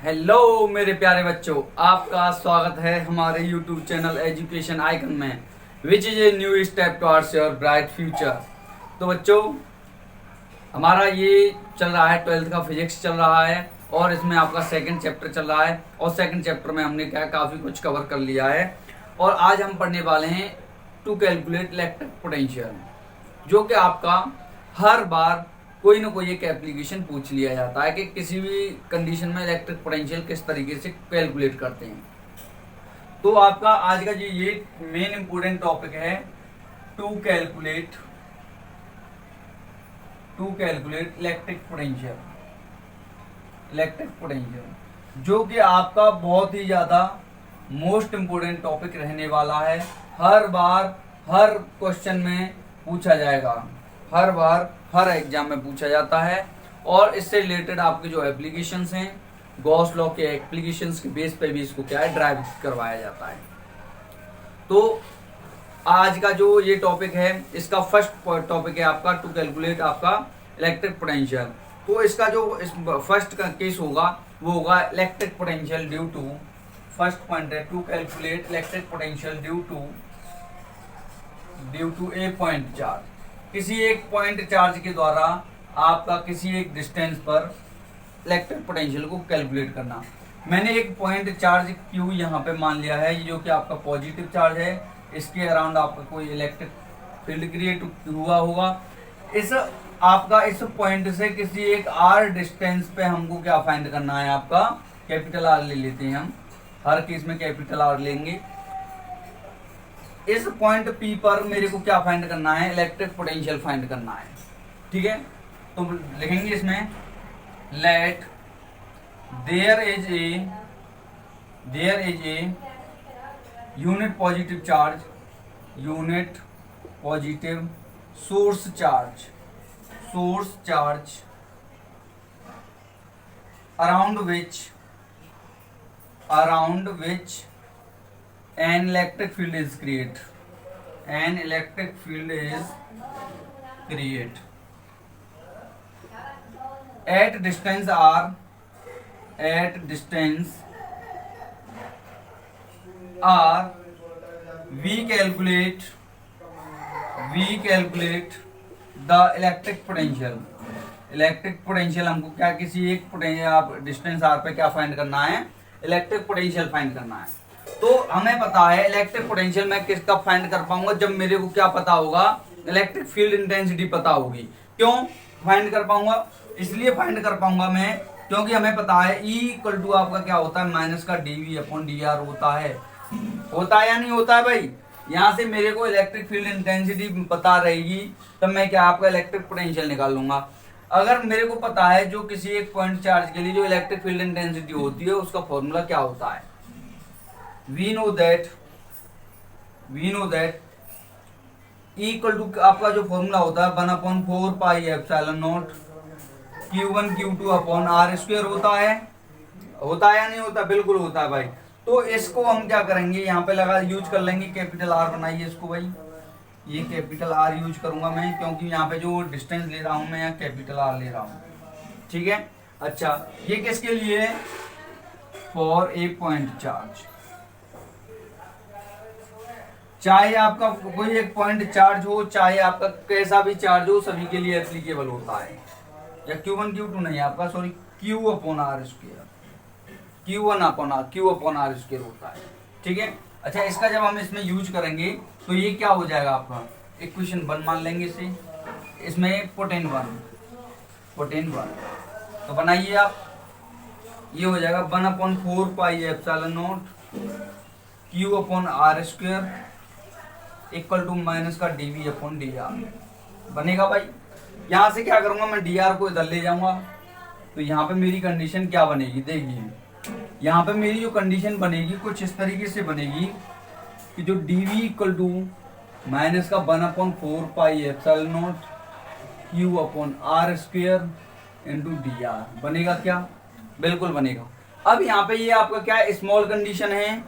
Hello मेरे प्यारे बच्चों, आपका स्वागत है हमारे YouTube चैनल एजुकेशन आइकन में, which is a new step towards your bright future. तो बच्चों, हमारा ये चल रहा है 12th का फिजिक्स चल रहा है और इसमें आपका सेकंड चैप्टर चल रहा है और सेकंड चैप्टर में हमने क्या काफ़ी कुछ कवर कर लिया है। और आज हम पढ़ने वाले हैं टू कैलकुलेट इलेक्ट्रिक पोटेंशियल, जो कि आपका हर बार कोई ना कोई एक एप्लीकेशन पूछ लिया जाता है कि किसी भी कंडीशन में इलेक्ट्रिक पोटेंशियल किस तरीके से कैलकुलेट करते हैं। तो आपका आज का जो ये मेन इंपोर्टेंट टॉपिक है टू कैलकुलेट इलेक्ट्रिक पोटेंशियल, जो कि आपका बहुत ही ज्यादा मोस्ट इंपोर्टेंट टॉपिक रहने वाला है। हर बार हर क्वेश्चन में पूछा जाएगा, हर बार हर एग्जाम में पूछा जाता है। और इससे रिलेटेड आपके जो एप्लीकेशंस हैं, गॉस लॉ के एप्लीकेशंस के बेस पे भी इसको क्या है ड्राइव करवाया जाता है। तो आज का जो ये टॉपिक है, इसका फर्स्ट टॉपिक है आपका टू कैलकुलेट आपका इलेक्ट्रिक पोटेंशियल। तो इसका जो फर्स्ट का केस होगा वो होगा electric potential due to, first point है to calculate electric potential due to a point charge. किसी एक पॉइंट चार्ज के द्वारा आपका किसी एक डिस्टेंस पर इलेक्ट्रिक पोटेंशियल को कैलकुलेट करना। मैंने एक पॉइंट चार्ज क्यू यहाँ पे मान लिया है, जो कि आपका पॉजिटिव चार्ज है। इसके अराउंड आपका कोई इलेक्ट्रिक फील्ड क्रिएट हुआ होगा। इस आपका इस पॉइंट से किसी एक आर डिस्टेंस पे हमको क्या फाइंड करना है, आपका कैपिटल आर ले लेते हैं हम, हर केस में कैपिटल आर लेंगे। इस पॉइंट पी पर मेरे को क्या फाइंड करना है, इलेक्ट्रिक पोटेंशियल फाइंड करना है। ठीक है, तो लिखेंगे इसमें let there is a unit positive source charge around which an electric field is create at distance r we calculate the electric potential हमको क्या किसी एक पोटेंशियल डिस्टेंस r पे क्या फाइंड करना है, इलेक्ट्रिक पोटेंशियल फाइंड करना है। तो हमें पता है इलेक्ट्रिक पोटेंशियल मैं किसका फाइंड कर पाऊंगा, जब मेरे को क्या पता होगा, इलेक्ट्रिक फील्ड इंटेंसिटी पता होगी। क्यों फाइंड कर पाऊंगा, इसलिए फाइंड कर पाऊंगा मैं क्योंकि हमें पता है E इक्वल टू आपका क्या होता है, माइनस का dV अपॉन dr होता है या नहीं होता है भाई। यहाँ से मेरे को इलेक्ट्रिक फील्ड इंटेंसिटी पता रहेगी तब मैं क्या आपका इलेक्ट्रिक पोटेंशियल निकाल लूंगा। अगर मेरे को पता है जो किसी एक पॉइंट चार्ज के लिए जो इलेक्ट्रिक फील्ड इंटेंसिटी होती है उसका फॉर्मूला क्या होता है, we know that E equal to आपका जो फॉर्मूला होता है 1/4 pi epsilon not Q1 Q2 upon R square होता है या नहीं होता, बिल्कुल होता है भाई। तो इसको हम क्या करेंगे, यहाँ पे लगा यूज कर लेंगे कैपिटल R बनाइए इसको भाई, ये कैपिटल R यूज करूंगा मैं क्योंकि यहाँ पे जो डिस्टेंस ले रहा हूँ मैं यहाँ कैपिटल R ले रहा हूँ। ठीक है, अच्छा ये किसके लिए है, फॉर ए पॉइंट चार्ज। चाहे आपका कोई एक पॉइंट चार्ज हो, चाहे आपका कैसा भी चार्ज हो, सभी के लिए एप्लीकेबल होता है। या Q1 Q2 नहीं आपका, sorry Q upon R square, Q upon R square होता है। ठीक है, अच्छा इसका जब हम इसमें यूज करेंगे तो ये क्या हो जाएगा आपका, इक्वेशन 1 मान लेंगे इसे, इसमें पोटेन वन तो बनाइए आप, ये हो जाएगा 1/4 pi epsilon not Q upon R square equal to minus का dV अपॉन dr बनेगा भाई। यहाँ से क्या करूंगा मैं, dr को इधर ले जाऊंगा तो यहाँ पे मेरी कंडीशन क्या बनेगी, देखिए यहाँ पे मेरी जो कंडीशन बनेगी कुछ इस तरीके से बनेगी कि जो dV इक्वल टू माइनस का 1/4 pi epsilon not Q upon R square into dr बनेगा क्या, बिल्कुल बनेगा। अब यहाँ पे ये आपका क्या है, स्मॉल कंडीशन है,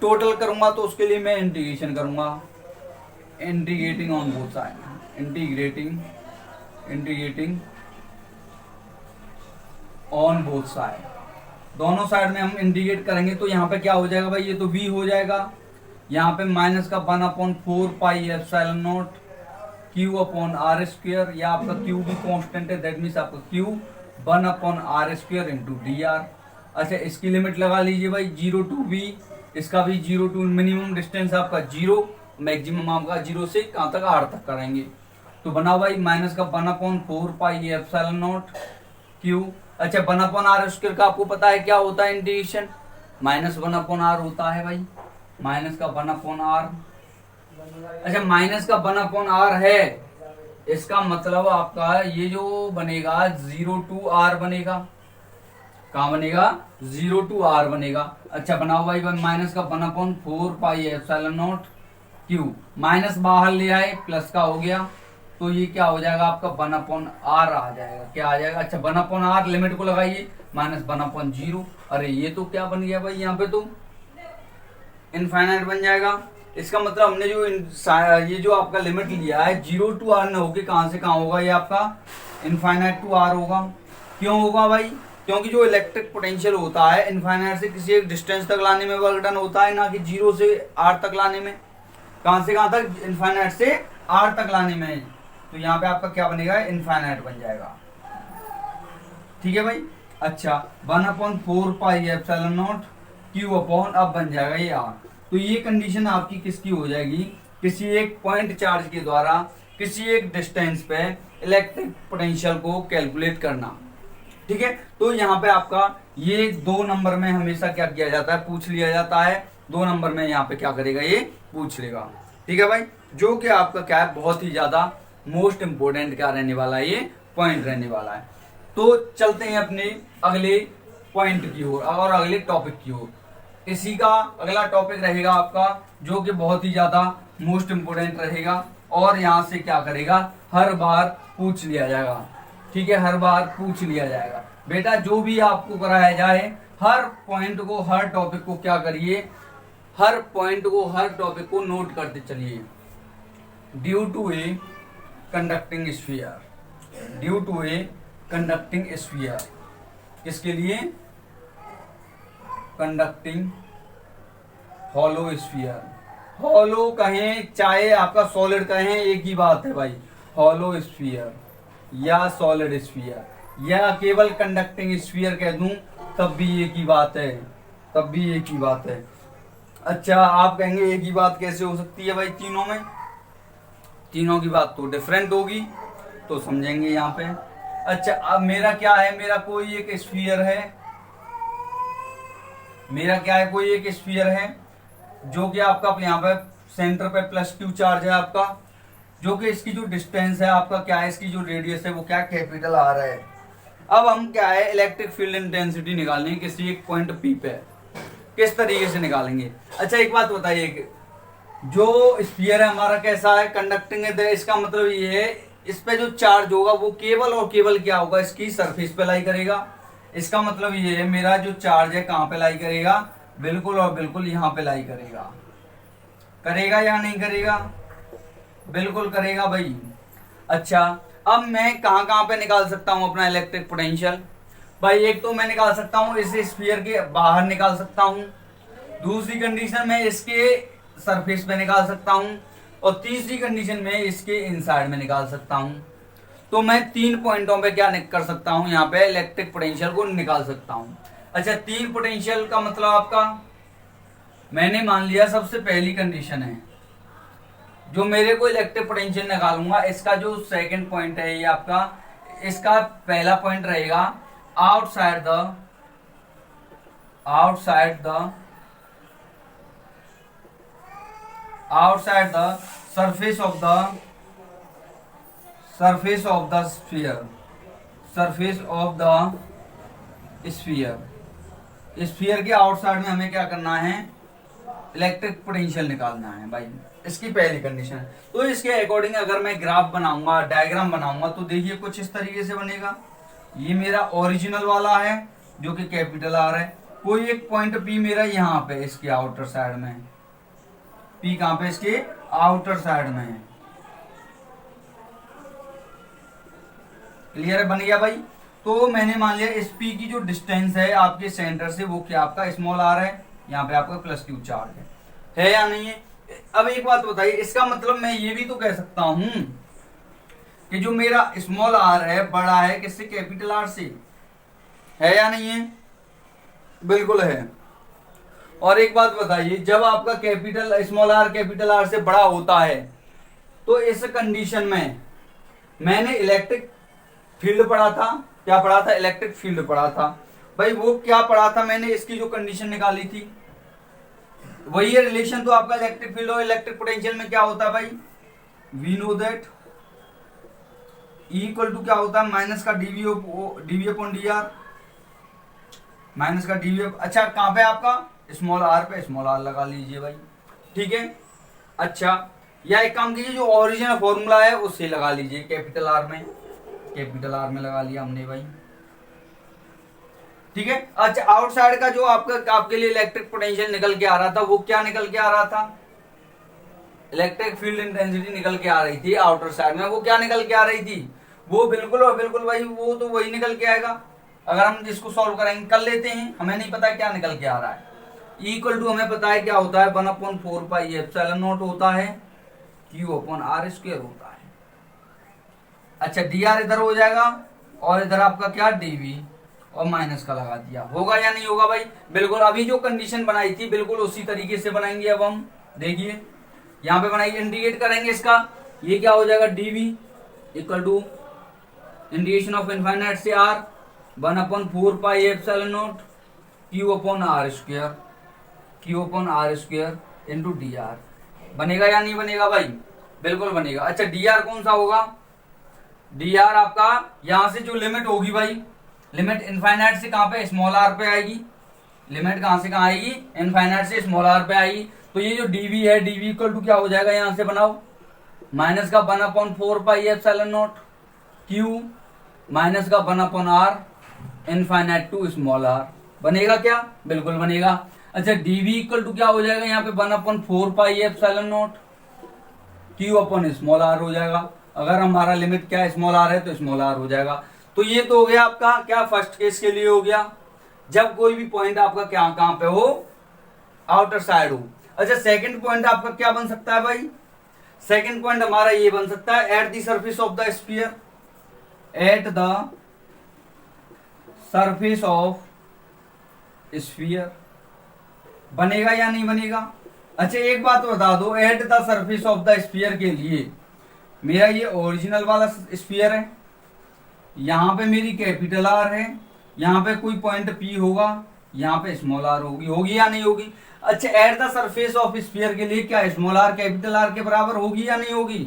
टोटल करूंगा तो उसके लिए मैं इंटीग्रेशन करूंगा, integrating on both side, integrating on both side, दोनों साइड में हम इंडिकेट करेंगे तो यहाँ पे क्या हो जाएगा भाई, ये तो v हो जाएगा, यहाँ पे माइनस का 1/4 pi epsilon not Q upon R square, या आपका क्यू भी कांस्टेंट है, दैट मीन्स आपका Q 1/r square into D R. अच्छा इसकी लिमिट लगा लीजिए भाई 0 to v, इसका भी 0 to मिनिमम डिस्टेंस आपका 0, मैक्सिमम आपका 0 से कहाँ तक r तक करेंगे। तो बना भाई माइनस का 1/4 पाई एप्सिलॉन नॉट क्यू। अच्छा 1/r स्क्वायर का आपको पता है क्या होता है इंटीग्रेशन, -1/r होता है भाई, माइनस का 1/r। अच्छा माइनस का 1/r है, इसका मतलब आपका ये जो बनेगा 0 to r बनेगा, कहाँ बनेगा 0 to r बनेगा। अच्छा बनाओ भाई माइनस का 1/4 pi epsilon not Q, minus बाहर ले आए प्लस का हो गया, तो ये क्या हो जाएगा आपका 1/r आ जाएगा, क्या आ जाएगा। अच्छा 1/r लिमिट को लगाइए -1/0, अरे ये तो क्या बन गया भाई, यहाँ पे तो इनफाइनाइट बन जाएगा। इसका मतलब हमने जो ये जो आपका लिमिट लिया है 0 to r न होके कहां से कहां होगा, ये आपका इनफाइनाइट टू r होगा। क्यों होगा भाई, क्योंकि जो इलेक्ट्रिक पोटेंशियल होता है इनफाइनाइट से किसी एक डिस्टेंस तक लाने में वर्क डन होता है, ना कि 0 से r तक लाने में। कहां से कहां तक, इनफाइनाइट से r तक लाने में। तो यहाँ पे आपका क्या बनेगा, इनफाइनाइट बन जाएगा, ठीक है भाई। अच्छा 1/4 pi epsilon not Q upon, अब बन जाएगा ये r। तो ये कंडीशन आपकी किसकी हो जाएगी, किसी एक पॉइंट चार्ज के द्वारा किसी एक डिस्टेंस पे इलेक्ट्रिक पोटेंशियल को कैलकुलेट करना, ठीक है। तो यहाँ पे आपका ये 2 नंबर में हमेशा क्या किया जाता है, पूछ लिया जाता है। 2 नंबर में यहाँ पे क्या करेगा, ये पूछ लेगा, ठीक है भाई। जो कि आपका क्या है, बहुत ही ज्यादा मोस्ट इंपोर्टेंट क्या रहने वाला है, ये पॉइंट रहने वाला है। तो चलते हैं अपने अगले पॉइंट की ओर और अगले टॉपिक की ओर। इसी का अगला टॉपिक रहेगा आपका, जो कि बहुत ही ज्यादा मोस्ट इंपोर्टेंट रहेगा, और यहाँ से क्या करेगा, हर बार पूछ लिया जाएगा, ठीक है, हर बार पूछ लिया जाएगा। बेटा जो भी आपको कराया जाए, हर पॉइंट को, हर टॉपिक को क्या करिए, हर पॉइंट को, हर टॉपिक को नोट करते चलिए। Due to a conducting sphere, due to a conducting sphere, किसके लिए, कंडक्टिंग हॉलो स्फीयर। हॉलो कहें चाहे आपका सॉलिड कहें, एक ही बात है भाई, हॉलो स्फीयर या सॉलिड स्फीयर या केवल कंडक्टिंग स्फीयर कह दूं तब भी एक ही बात है, तब भी एक ही बात है। अच्छा आप कहेंगे एक ही बात कैसे हो सकती है भाई, तीनों में, तीनों की बात तो डिफरेंट होगी, तो समझेंगे यहाँ पे। अच्छा अब मेरा क्या है, मेरा कोई एक स्फीयर है, मेरा क्या है, कोई एक स्फीयर है जो कि आपका यहाँ पे सेंटर पे +q चार्ज है आपका, जो कि इसकी जो डिस्टेंस है आपका क्या है, इसकी जो रेडियस है वो क्या कैपिटल R है। अब हम क्या है, इलेक्ट्रिक फील्ड इंटेंसिटी निकालनी किसी एक पॉइंट P पे, किस तरीके से निकालेंगे। अच्छा एक बात बताइए, जो स्फीयर है हमारा कैसा है, कंडक्टिंग है, इसका मतलब ये है इस पे जो चार्ज होगा वो केवल और केवल क्या होगा, इसकी सरफेस पे लाई करेगा। इसका मतलब ये है मेरा जो चार्ज है कहाँ पे लाई करेगा, बिल्कुल और बिल्कुल यहाँ पे लाई करेगा। करेगा या नहीं करेगा, बिल्कुल करेगा भाई। अच्छा अब मैं कहाँ कहाँ पे निकाल सकता हूँ अपना इलेक्ट्रिक पोटेंशियल भाई, एक तो मैं निकाल सकता हूँ इस स्फीयर के बाहर निकाल सकता हूँ, दूसरी कंडीशन में इसके सरफेस पे निकाल सकता हूँ, और तीसरी कंडीशन में इसके इनसाइड में निकाल सकता हूँ। तो मैं 3 पॉइंटों पे क्या कर सकता हूँ, यहाँ पे इलेक्ट्रिक पोटेंशियल को निकाल सकता हूँ। अच्छा 3 पोटेंशियल का मतलब आपका, मैंने मान लिया सबसे पहली कंडीशन है, जो मेरे को इलेक्ट्रिक पोटेंशियल निकालूंगा, इसका जो सेकंड पॉइंट है ये आपका, इसका पहला पॉइंट रहेगा outside the surface of the sphere के आउटसाइड में हमें क्या करना है, इलेक्ट्रिक पोटेंशियल निकालना है भाई, इसकी पहली कंडीशन है। तो इसके अकॉर्डिंग अगर मैं ग्राफ बनाऊंगा, डायग्राम बनाऊंगा, तो देखिए कुछ इस तरीके से बनेगा। ये मेरा ओरिजिनल वाला है जो कि कैपिटल R है, कोई एक पॉइंट P मेरा यहाँ पे इसके आउटर साइड में, P कहाँ पे, इसके आउटर साइड में है। क्लियर है, बन गया भाई। तो मैंने मान लिया इस पी की जो डिस्टेंस है आपके सेंटर से वो क्या आपका स्मॉल आर है, यहाँ पे आपका प्लस क्यू चार्ज है या नहीं है। अब एक बात बताइए, इसका मतलब मैं ये भी तो कह सकता हूं कि जो मेरा स्मॉल आर है बड़ा है किससे, कैपिटल आर से, है या नहीं है, बिल्कुल है। और एक बात बताइए, जब आपका capital small are capital R से बड़ा होता है तो इस कंडीशन में मैंने इलेक्ट्रिक फील्ड पढ़ा था, क्या पढ़ा था, इलेक्ट्रिक फील्ड पढ़ा था भाई। वो क्या पढ़ा था मैंने, इसकी जो कंडीशन निकाली थी वही है रिलेशन। तो आपका इलेक्ट्रिक फील्ड और इलेक्ट्रिक पोटेंशियल में क्या होता है भाई, we know that equal to क्या होता है, माइनस का DV upon D R, minus का डीवी। अच्छा कहां पे आपका, स्मॉल आर पे, स्मॉल आर लगा लीजिए भाई, ठीक है। अच्छा या एक काम कीजिए, जो ओरिजिनल फॉर्मूला है उससे लगा लीजिए, कैपिटल आर में, कैपिटल आर में लगा लिया हमने भाई, ठीक है। अच्छा आउटसाइड का जो आपका आपके लिए इलेक्ट्रिक पोटेंशियल निकल के आ रहा था वो क्या निकल के आ रहा था, इलेक्ट्रिक फील्ड इंटेंसिटी निकल के आ रही थी आउटर साइड में, वो क्या निकल के आ रही थी, वो बिल्कुल और बिल्कुल भाई वो तो वही निकल के आएगा। अगर हम इसको सॉल्व करेंगे, कर लेते हैं, हमें नहीं पता क्या निकल के आ रहा है। इक्वल टू हमें पता है क्या होता है, 1/4 पाई एप्सिलॉन नॉट होता है, क्यू अपॉन आर स्क्वायर होता है। अच्छा डी आर इधर हो जाएगा और इधर आपका क्या डीवी और माइनस का लगा दिया, होगा या नहीं होगा भाई, बिल्कुल। अभी जो कंडीशन बनाई थी बिल्कुल उसी तरीके से बनाएंगे। अब हम देखिए यहाँ पे बनाइए, इंटीग्रेट करेंगे इसका, ये क्या हो जाएगा, DV equal to integration of infinite से R 1/4 pi epsilon not Q upon R square, Q upon R square into D R. बनेगा या नहीं बनेगा भाई, बिल्कुल बनेगा। अच्छा डी आर कौन सा होगा, डी आर आपका यहां से जो लिमिट होगी भाई, लिमिट इनफाइनाइट से कहां पे, स्मॉल आर पे आएगी, लिमिट कहां से कहां आएगी, इनफाइनाइट से स्मॉल आर पे आएगी। तो ये जो डीवी है, डीवी इक्वल टू क्या हो जाएगा, यहां से बनाओ, माइनस का 1/4 pi epsilon not Q minus का 1/r infinite to small are. बनेगा क्या, बिल्कुल बनेगा। अच्छा डीवी इक्वल टू क्या हो जाएगा, यहाँ पे 1/4 pi epsilon not Q upon small R हो जाएगा। अगर हमारा लिमिट क्या स्मॉल आर है तो स्मॉल आर हो जाएगा। तो ये तो हो गया आपका क्या, फर्स्ट केस के लिए हो गया, जब कोई भी पॉइंट आपका क्या कहां पे हो, आउटर साइड हो। अच्छा सेकंड पॉइंट आपका क्या बन सकता है भाई, सेकंड पॉइंट हमारा ये बन सकता है at the surface of the sphere, at the surface of sphere. बनेगा या नहीं बनेगा। अच्छा एक बात बता दो, at the surface of the sphere के लिए मेरा ये ओरिजिनल वाला स्फीयर है, यहां पे मेरी कैपिटल आर है, यहाँ पे कोई पॉइंट पी होगा, यहाँ पे स्मॉल आर होगी, होगी या नहीं होगी। अच्छा at the surface of sphere के लिए क्या स्मॉल आर कैपिटल आर के बराबर होगी या नहीं होगी,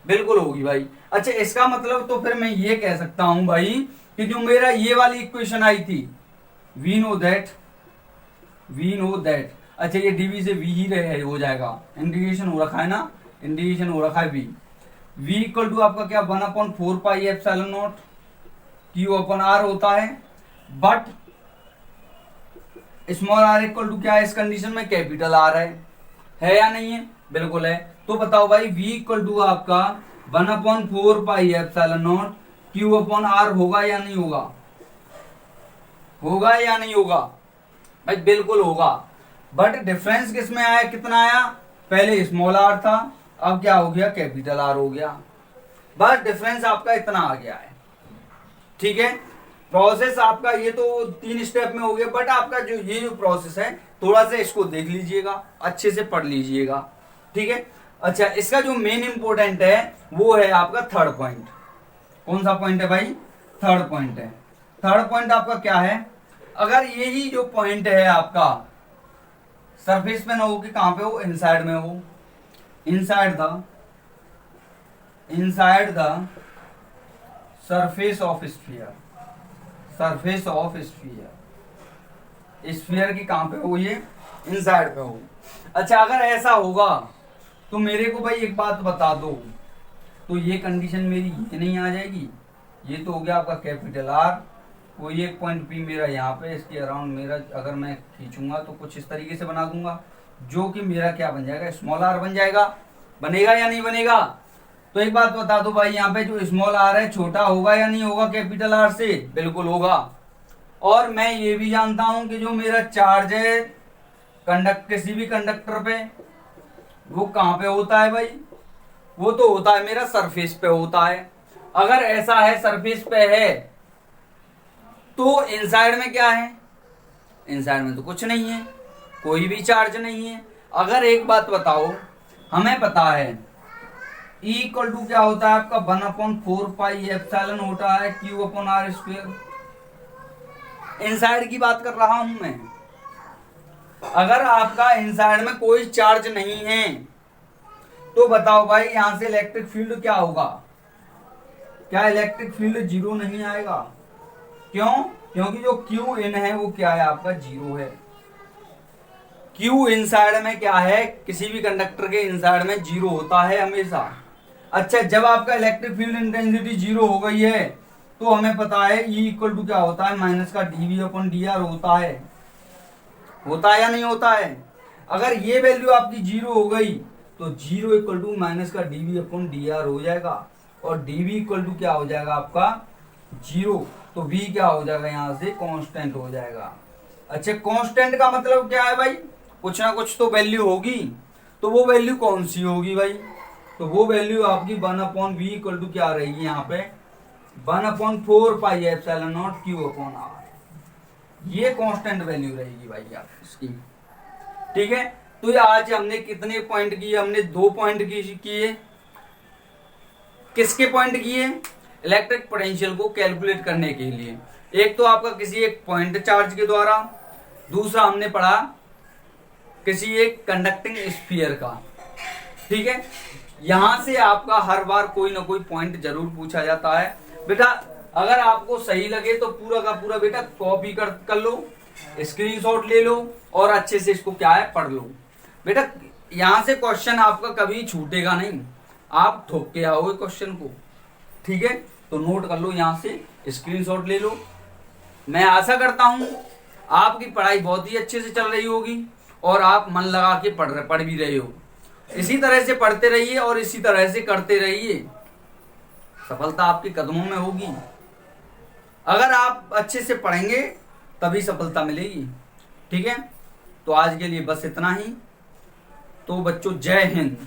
बिल्कुल होगी भाई। अच्छा इसका मतलब तो फिर मैं ये कह सकता हूं भाई कि जो मेरा ये वाली इक्वेशन आई थी, we know that, we know that, अच्छा ये डीवी से वी ही रहे हो जाएगा, इंटीग्रेशन हो रखा है ना, इंटीग्रेशन हो रखा है वी इक्वल टू आपका क्या 1/4 pi epsilon not Q upon R होता है, but small R equal to क्या है इस कंडीशन में, कैपिटल आर है या नहीं है, बिल्कुल है। तो बताओ भाई वी इक्वल टू आपका 1/4 pi epsilon not Q upon R होगा या नहीं होगा, होगा या नहीं होगा भाई, बिल्कुल होगा। बट डिफरेंस किस में आया, कितना आया, पहले स्मॉल आर था, अब क्या हो गया, कैपिटल आर हो गया, बस डिफरेंस आपका इतना आ गया है, ठीक है। प्रोसेस आपका ये तो 3 स्टेप में हो गया, बट आपका जो ये जो प्रोसेस है थोड़ा सा इसको देख लीजिएगा, अच्छे से पढ़ लीजिएगा, ठीक है। अच्छा इसका जो मेन इंपोर्टेंट है वो है आपका थर्ड पॉइंट। कौन सा पॉइंट है भाई, थर्ड पॉइंट है। थर्ड पॉइंट आपका क्या है, अगर यही जो पॉइंट है आपका सरफेस पे ना हो कि कहां पे हो, इनसाइड में हो, inside the surface of sphere, surface of sphere, sphere की कहां पे हो, ये इनसाइड पे हो। अच्छा अगर ऐसा होगा तो मेरे को भाई एक बात बता दो, तो ये कंडीशन मेरी ये नहीं आ जाएगी, ये तो हो गया आपका कैपिटल आर, कोई एक पॉइंट पी मेरा यहाँ पे, इसके अराउंड मेरा अगर मैं खींचूंगा तो कुछ इस तरीके से बना दूंगा, जो कि मेरा क्या बन जाएगा, स्मॉल आर बन जाएगा। बनेगा या नहीं बनेगा, तो एक बात बता दो भाई, यहाँ पे जो स्मॉल आर है छोटा होगा या नहीं होगा कैपिटल आर से? बिल्कुल होगा। और मैं ये भी जानता हूं कि जो मेरा चार्ज है किसी भी कंडक्टर पे, वो कहाँ पे होता है भाई? वो तो होता है मेरा सरफेस पे होता है। अगर ऐसा है सरफेस पे है, तो इनसाइड में क्या है? इनसाइड में तो कुछ नहीं है, कोई भी चार्ज नहीं है। अगर एक बात बताओ, हमें पता है E इक्वल टू क्या होता है आपका 1/4 पाई होता है Q/r²। इनसाइड की बात कर रहा हूं मैं। अगर आपका इनसाइड में कोई चार्ज नहीं है, तो बताओ भाई यहां से इलेक्ट्रिक फील्ड क्या होगा? क्या इलेक्ट्रिक फील्ड जीरो नहीं आएगा? क्यों? क्योंकि जो Q इन है वो क्या है आपका? जीरो है। Q इनसाइड में क्या है? किसी भी कंडक्टर के इनसाइड में जीरो होता है हमेशा। अच्छा, जब आपका इलेक्ट्रिक फील्ड इंटेंसिटी जीरो हो गई है, तो हमें पता है E इक्वल टू क्या होता है? माइनस का dV/dr होता है या नहीं होता है? अगर ये वैल्यू आपकी जीरो हो गई, तो जीरो इक्वल टू माइनस का dV/dr हो जाएगा, और dV इक्वल टू क्या हो जाएगा आपका? जीरो। तो V क्या हो जाएगा? यहां से कांस्टेंट हो जाएगा। अच्छा, कांस्टेंट का मतलब क्या है भाई? कुछ ना कुछ तो वैल्यू होगी। तो वो वैल्यू कौन सी होगी भाई? तो वो वैल्यू आपकी 1/v इक्वल टू क्या रहेगी यहाँ पे? 1/4 पाई Q/r। ये कांस्टेंट वैल्यू रहेगी भाई आप इसकी। ठीक है। तो ये आज हमने कितने पॉइंट किए? हमने 2 पॉइंट किए। किसके पॉइंट किए? इलेक्ट्रिक पोटेंशियल को कैलकुलेट करने के लिए। एक तो आपका किसी एक पॉइंट चार्ज के द्वारा, दूसरा हमने पढ़ा किसी एक कंडक्टिंग स्फीयर का। ठीक है। यहां से आपका हर बार कोई ना कोई पॉइंट जरूर पूछा जाता है बेटा। अगर आपको सही लगे तो पूरा का पूरा बेटा कॉपी कर लो, स्क्रीनशॉट ले लो, और अच्छे से इसको क्या है पढ़ लो बेटा। यहां से क्वेश्चन आपका कभी छूटेगा नहीं, आप ठोक के आओगे क्वेश्चन को। ठीक है। तो नोट कर लो, यहां से स्क्रीनशॉट ले लो। मैं आशा करता हूं आपकी पढ़ाई बहुत ही अच्छे से चल रही होगी, और आप मन लगा के पढ़ भी रहे हो। इसी तरह से पढ़ते रहिए और इसी तरह से करते रहिए, सफलता आपके कदमों में होगी। अगर आप अच्छे से पढ़ेंगे तभी सफलता मिलेगी। ठीक है। तो आज के लिए बस इतना ही। तो बच्चों, जय हिंद।